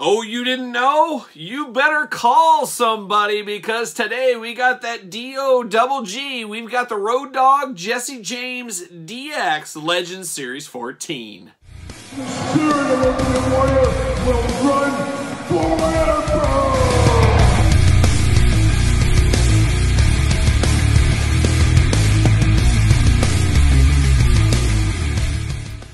Oh, you didn't know? You better call somebody, because today we got that D-O-double-G. We've got the Road Dogg Jesse James DX Legends Series 14. The spirit of Ultimate Warrior will run forever!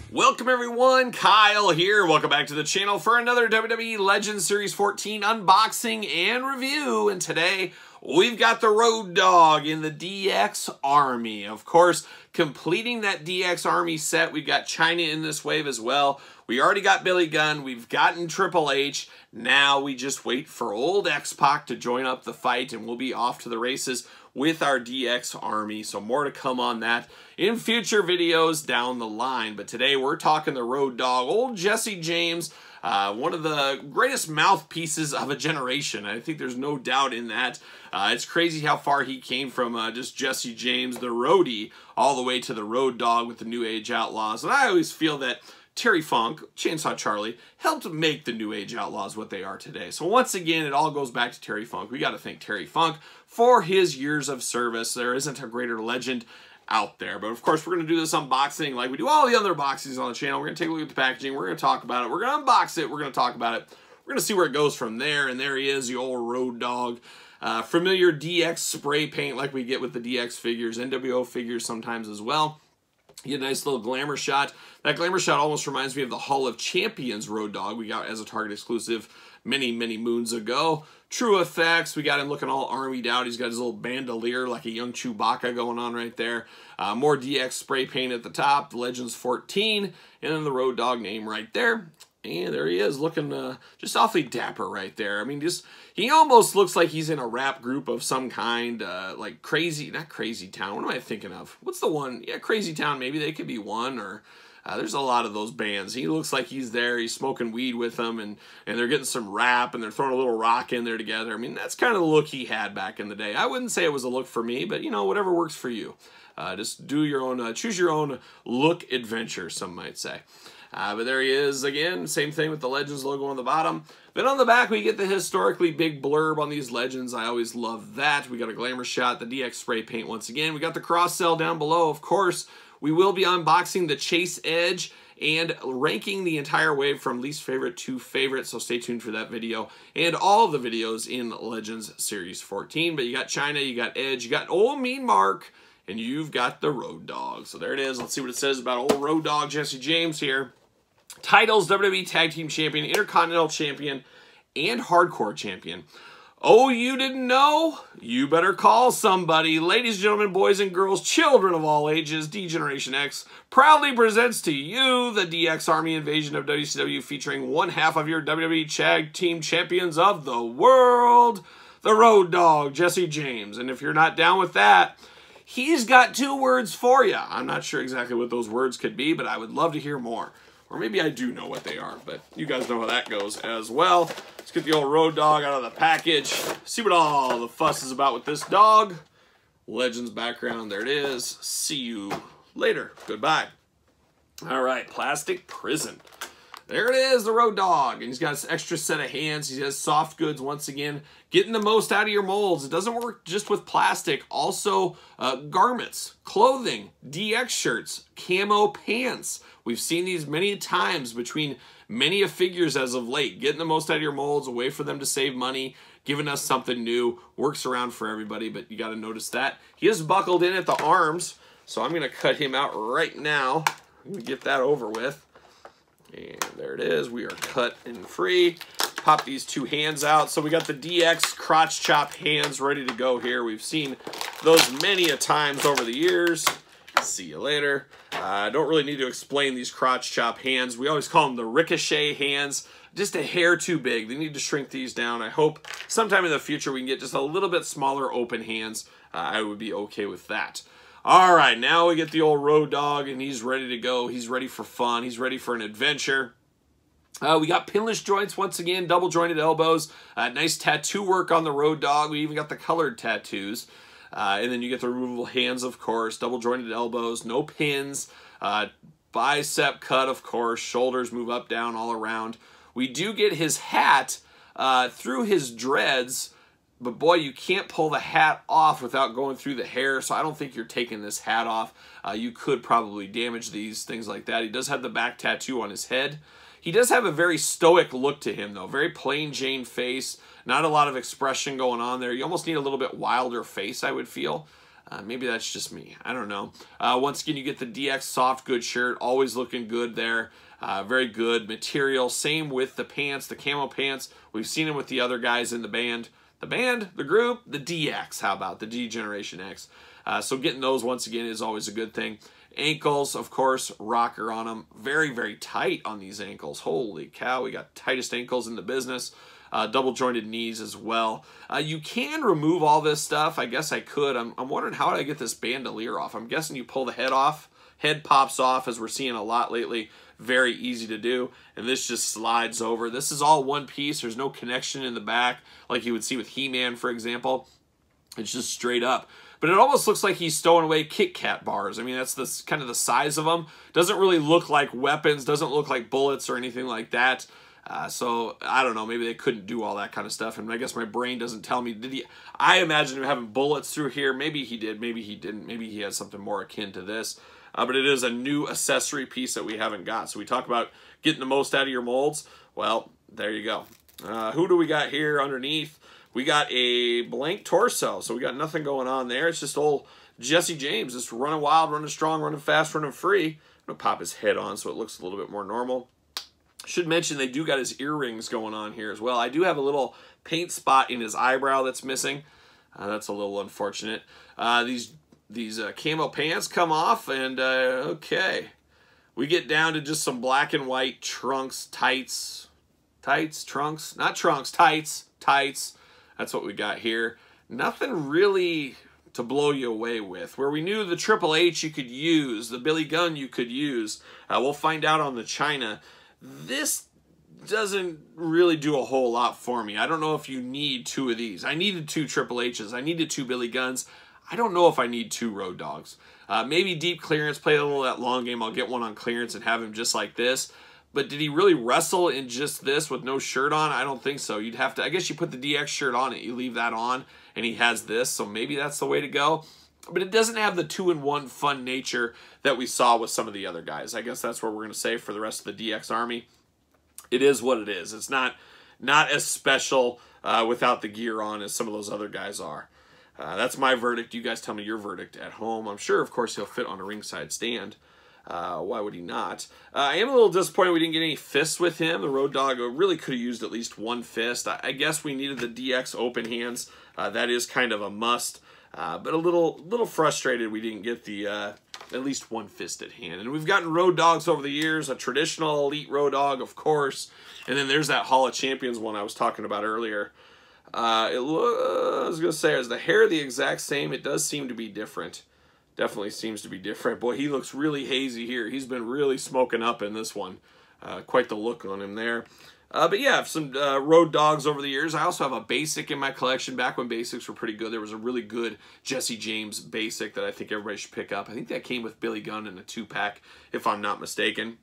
Welcome everyone, Kyle here. Welcome back to the channel for another WWE Legends Series 14 unboxing and review. And today we've got the Road Dogg in the DX Army. Of course, completing that DX Army set, we've got Chyna in this wave as well. We already got Billy Gunn, we've gotten Triple H. Now we just wait for old X-Pac to join up the fight and we'll be off to the races with our DX Army. So more to come on that in future videos down the line. But today we're talking the Road Dogg, old Jesse James, one of the greatest mouthpieces of a generation. I think there's no doubt in that. It's crazy how far he came from just Jesse James, the roadie, all the way to the Road Dogg with the New Age Outlaws. And I always feel that Terry Funk, Chainsaw Charlie, helped make the New Age Outlaws what they are today. So once again, it all goes back to Terry Funk. We got to thank Terry Funk for his years of service. There isn't a greater legend out there. But of course, we're going to do this unboxing like we do all the other boxes on the channel. We're going to take a look at the packaging. We're going to talk about it. We're going to unbox it. We're going to talk about it. We're going to see where it goes from there. And there he is, the old Road Dogg. Familiar DX spray paint like we get with the DX figures, NWO figures sometimes as well. You get a nice little glamour shot. That glamour shot almost reminds me of the Hall of Champions Road Dogg we got as a Target exclusive many, many moons ago. True effects. We got him looking all armied out. He's got his little bandolier like a young Chewbacca going on right there. More DX spray paint at the top. Legends 14. And then the Road Dogg name right there. And there he is, looking just awfully dapper right there. I mean, he almost looks like he's in a rap group of some kind, like not Crazy Town. What am I thinking of? What's the one? Yeah, Crazy Town, maybe they could be one, or there's a lot of those bands. He looks like he's there, he's smoking weed with them, and they're getting some rap, and they're throwing a little rock in there together. I mean, that's kind of the look he had back in the day. I wouldn't say it was a look for me, but, you know, whatever works for you. Just do your own, choose your own look adventure, some might say. But there he is again, same thing with the Legends logo on the bottom. Then on the back, we get the historically big blurb on these Legends. I always love that. We got a glamour shot, the DX spray paint once again. We got the cross sell down below, of course. We will be unboxing the Chase Edge and ranking the entire wave from least favorite to favorite, so stay tuned for that video and all of the videos in Legends Series 14. But you got Chyna, you got Edge, you got old Mean Mark, and you've got the Road Dogg. So there it is. Let's see what it says about old Road Dogg Jesse James here. Titles: WWE Tag Team Champion, Intercontinental Champion, and Hardcore Champion. Oh, you didn't know? You better call somebody. Ladies and gentlemen, boys and girls, children of all ages, D-Generation X proudly presents to you the DX Army Invasion of WCW, featuring one half of your WWE Tag Team Champions of the world, the Road Dogg Jesse James. And if you're not down with that, he's got two words for you. I'm not sure exactly what those words could be, but I would love to hear more. Or maybe I do know what they are, but you guys know how that goes as well. Let's get the old Road Dogg out of the package. See what all the fuss is about with this dog. Legends background, there it is. See you later. Goodbye. All right, Plastic Prison. There it is, the Road Dogg. And he's got an extra set of hands. He has soft goods once again. Getting the most out of your molds. It doesn't work just with plastic. Also, garments, clothing, DX shirts, camo pants. We've seen these many times between many of figures as of late. Getting the most out of your molds, a way for them to save money, giving us something new. Works around for everybody, but you got to notice that. He is buckled in at the arms, so I'm going to cut him out right now. I'm going to get that over with. And there it is. We are cut and free. Pop these two hands out. So we got the DX crotch chop hands ready to go here. We've seen those many a times over the years. See you later. I don't really need to explain these crotch chop hands. We always call them the ricochet hands. Just a hair too big. They need to shrink these down. I hope sometime in the future we can get just a little bit smaller open hands. I would be okay with that. All right, now we get the old Road Dogg, and he's ready to go. He's ready for fun. He's ready for an adventure. We got pinless joints once again, double jointed elbows. Nice tattoo work on the Road Dogg. We even got the colored tattoos. And then you get the removable hands, of course, double jointed elbows, no pins, bicep cut, of course, shoulders move up, down, all around. We do get his hat through his dreads, but boy, you can't pull the hat off without going through the hair, so I don't think you're taking this hat off. You could probably damage these, things like that. He does have the back tattoo on his head. He does have a very stoic look to him, though. Very plain Jane face. Not a lot of expression going on there. You almost need a little bit wilder face, I would feel. Maybe that's just me. I don't know. Once again, you get the DX Soft Good shirt. Always looking good there. Very good material. Same with the pants, the camo pants. We've seen them with the other guys in the band. The group, the DX. How about the D Generation X? So getting those once again is always a good thing. Ankles, of course, rocker on them. Very, very tight on these ankles. Holy cow, we got tightest ankles in the business. Double jointed knees as well. You can remove all this stuff. I guess I could. I'm wondering how would I get this bandolier off. I'm guessing you pull the head off. Head pops off, as we're seeing a lot lately. Very easy to do. And this just slides over. This is all one piece. There's no connection in the back like you would see with He-Man, for example. It's just straight up. But it almost looks like he's stowing away Kit Kat bars. I mean, that's kind of the size of them. Doesn't really look like weapons. Doesn't look like bullets or anything like that. So, I don't know. Maybe they couldn't do all that kind of stuff. And I guess my brain doesn't tell me. Did he? I imagine him having bullets through here. Maybe he did. Maybe he didn't. Maybe he had something more akin to this. But it is a new accessory piece that we haven't got. So we talk about getting the most out of your molds. Well, there you go. Who do we got here underneath? We got a blank torso. So we got nothing going on there. It's just old Jesse James. Just running wild, running strong, running fast, running free. I'm going to pop his head on so it looks a little bit more normal. Should mention they do got his earrings going on here as well. I do have a little paint spot in his eyebrow that's missing. That's a little unfortunate. These camo pants come off, and okay. We get down to just some black and white trunks, tights. Tights, trunks? Not trunks, tights. Tights. That's what we got here. Nothing really to blow you away with. Where we knew the Triple H you could use, the Billy Gunn you could use. We'll find out on the China. This doesn't really do a whole lot for me. I don't know if you need two of these. I needed two Triple H's. I needed two Billy Gunns. I don't know if I need two Road Doggs. Maybe deep clearance, play a little of that long game. I'll get one on clearance and have him just like this. But did he really wrestle in just this with no shirt on? I don't think so. You'd have to, I guess you put the DX shirt on it. You leave that on and he has this. So maybe that's the way to go. But it doesn't have the 2-in-1 fun nature that we saw with some of the other guys. I guess that's what we're going to say for the rest of the DX Army. It is what it is. It's not as special without the gear on as some of those other guys are. That's my verdict. You guys tell me your verdict at home. I'm sure, of course, he'll fit on a ringside stand. Why would he not? I am a little disappointed we didn't get any fists with him. The Road Dogg really could have used at least one fist. I guess we needed the DX open hands. That is kind of a must. But a little frustrated we didn't get the at least one fisted hand. And we've gotten Road Doggs over the years, a traditional elite Road Dogg, of course. And then there's that Hall of Champions one I was talking about earlier. I was going to say, is the hair the exact same? It does seem to be different. Definitely seems to be different. Boy, he looks really hazy here. He's been really smoking up in this one. Quite the look on him there. But yeah, some Road Doggs over the years. I also have a basic in my collection. Back when basics were pretty good, there was a really good Jesse James basic that I think everybody should pick up. I think that came with Billy Gunn in a 2-pack, if I'm not mistaken.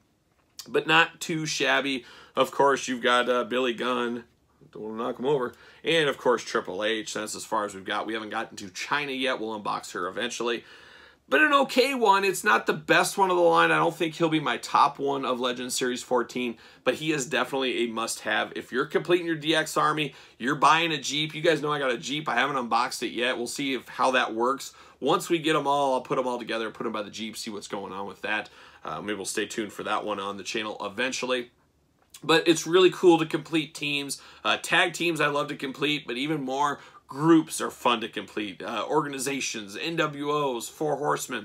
But not too shabby. Of course, you've got Billy Gunn. Don't want to knock him over. And, of course, Triple H. That's as far as we've got. We haven't gotten to China yet. We'll unbox her eventually. But an okay one. It's not the best one of the line. I don't think he'll be my top one of Legends Series 14, but he is definitely a must-have. If you're completing your DX Army, you're buying a Jeep. You guys know I got a Jeep. I haven't unboxed it yet. We'll see how that works. Once we get them all, I'll put them all together, put them by the Jeep, see what's going on with that. Maybe we'll stay tuned for that one on the channel eventually. But it's really cool to complete teams. Tag teams I love to complete, but even more, groups are fun to complete. Organizations, NWOs, Four Horsemen,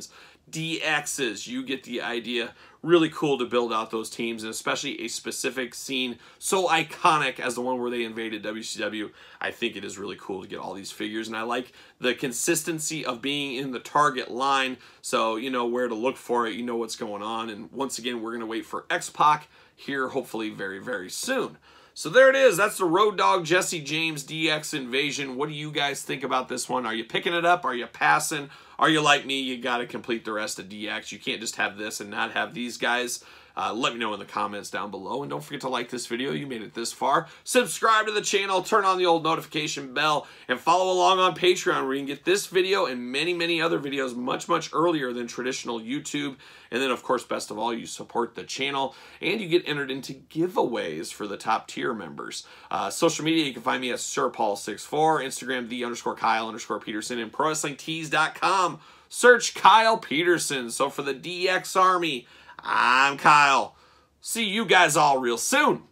DXs, you get the idea. Really cool to build out those teams, and especially a specific scene so iconic as the one where they invaded WCW. I think it is really cool to get all these figures, and I like the consistency of being in the target line, so you know where to look for it, you know what's going on. And once again, we're going to wait for X-Pac here, hopefully very, very soon. So there it is. That's the Road Dogg Jesse James DX Invasion. What do you guys think about this one? Are you picking it up? Are you passing? Are you like me? You got to complete the rest of DX. You can't just have this and not have these guys. Let me know in the comments down below. And don't forget to like this video. You made it this far. Subscribe to the channel. Turn on the old notification bell. And follow along on Patreon, where you can get this video and many, many other videos much earlier than traditional YouTube. And then, of course, best of all, you support the channel. And you get entered into giveaways for the top tier members. Social media, you can find me at SirPaul64. Instagram, _Kyle_Peterson. And ProWrestlingTees.com. Search Kyle Peterson. So for the DX Army, I'm Kyle. See you guys all real soon.